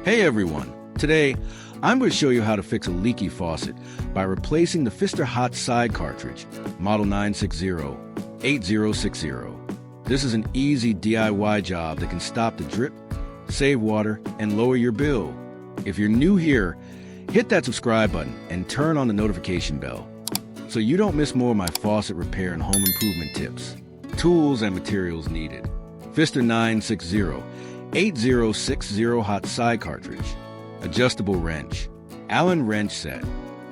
Hey everyone! Today, I'm going to show you how to fix a leaky faucet by replacing the Pfister hot side cartridge, model 960-8060. This is an easy DIY job that can stop the drip, save water, and lower your bill. If you're new here, hit that subscribe button and turn on the notification bell so you don't miss more of my faucet repair and home improvement tips. Tools and materials needed. Pfister 960-8060 hot side cartridge, adjustable wrench, Allen wrench set,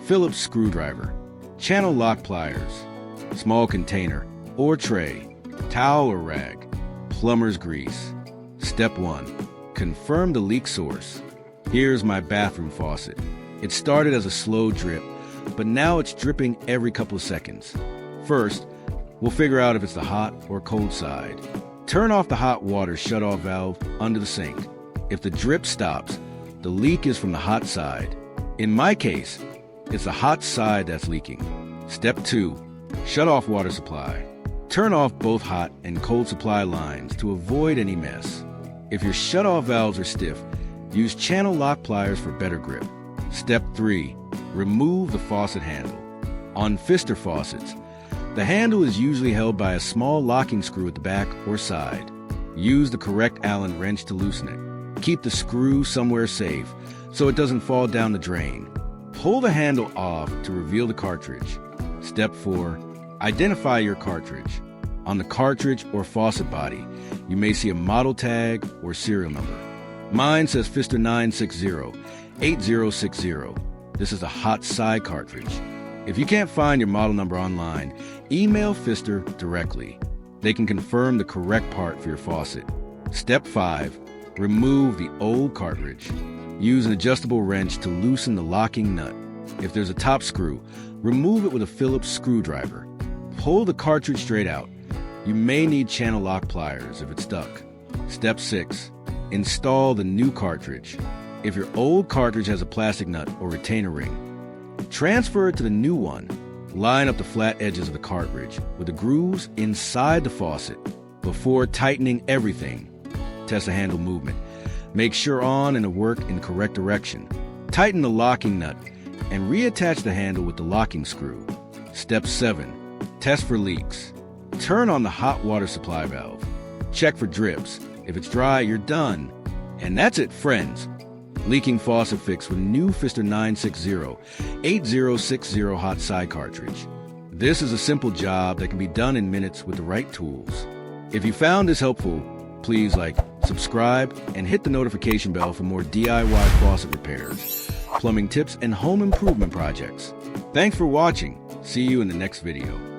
Phillips screwdriver, channel lock pliers, small container or tray, towel or rag, plumber's grease. Step 1. Confirm the leak source. Here's my bathroom faucet. It started as a slow drip, but now it's dripping every couple of seconds. First, we'll figure out if it's the hot or cold side. Turn off the hot water shutoff valve under the sink. If the drip stops, the leak is from the hot side. In my case, it's the hot side that's leaking. Step 2. Shut off water supply. Turn off both hot and cold supply lines to avoid any mess. If your shutoff valves are stiff, use channel lock pliers for better grip. Step 3. Remove the faucet handle. On Pfister faucets, the handle is usually held by a small locking screw at the back or side. Use the correct Allen wrench to loosen it. Keep the screw somewhere safe so it doesn't fall down the drain. Pull the handle off to reveal the cartridge. Step 4. Identify your cartridge. On the cartridge or faucet body, you may see a model tag or serial number. Mine says Pfister 960-8060. This is a hot side cartridge. If you can't find your model number online, email Pfister directly. They can confirm the correct part for your faucet. Step 5. Remove the old cartridge. Use an adjustable wrench to loosen the locking nut. If there's a top screw, remove it with a Phillips screwdriver. Pull the cartridge straight out. You may need channel lock pliers if it's stuck. Step 6. Install the new cartridge. If your old cartridge has a plastic nut or retainer ring, transfer it to the new one. Line up the flat edges of the cartridge with the grooves inside the faucet. Before tightening everything, test the handle movement. Make sure on and to work in the correct direction. Tighten the locking nut and reattach the handle with the locking screw. Step 7. Test for leaks. Turn on the hot water supply valve. Check for drips. If it's dry, you're done. And that's it, friends. Leaking faucet fix with new Pfister 960-8060 hot side cartridge. This is a simple job that can be done in minutes with the right tools. If you found this helpful, please like, subscribe, and hit the notification bell for more DIY faucet repairs, plumbing tips, and home improvement projects. Thanks for watching. See you in the next video.